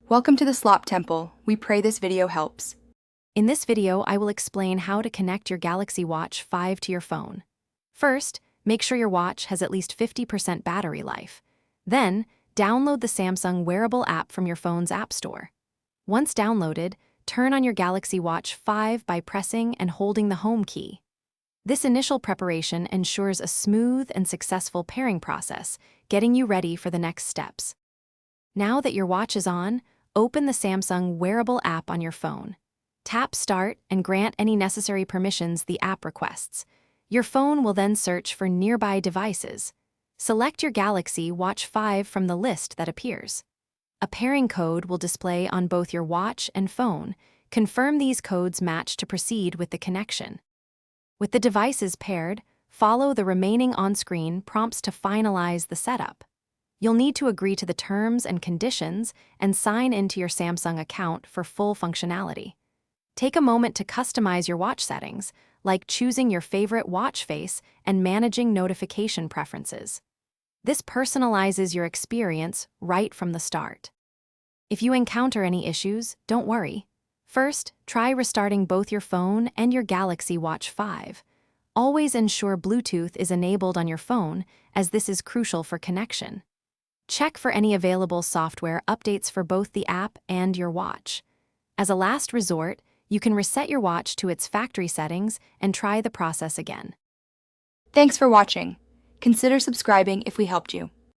Welcome to the Slop Temple. We pray this video helps. In this video, I will explain how to connect your Galaxy Watch 5 to your phone. First, make sure your watch has at least 50% battery life. Then, download the Samsung Wearable app from your phone's App Store. Once downloaded, turn on your Galaxy Watch 5 by pressing and holding the home key. This initial preparation ensures a smooth and successful pairing process, getting you ready for the next steps. Now that your watch is on, open the Samsung Wearable app on your phone. Tap Start and grant any necessary permissions the app requests. Your phone will then search for nearby devices. Select your Galaxy Watch 5 from the list that appears. A pairing code will display on both your watch and phone. Confirm these codes match to proceed with the connection. With the devices paired, follow the remaining on-screen prompts to finalize the setup. You'll need to agree to the terms and conditions and sign into your Samsung account for full functionality. Take a moment to customize your watch settings, like choosing your favorite watch face and managing notification preferences. This personalizes your experience right from the start. If you encounter any issues, don't worry. First, try restarting both your phone and your Galaxy Watch 5. Always ensure Bluetooth is enabled on your phone, as this is crucial for connection. Check for any available software updates for both the app and your watch. As a last resort, you can reset your watch to its factory settings and try the process again. Thanks for watching. Consider subscribing if we helped you.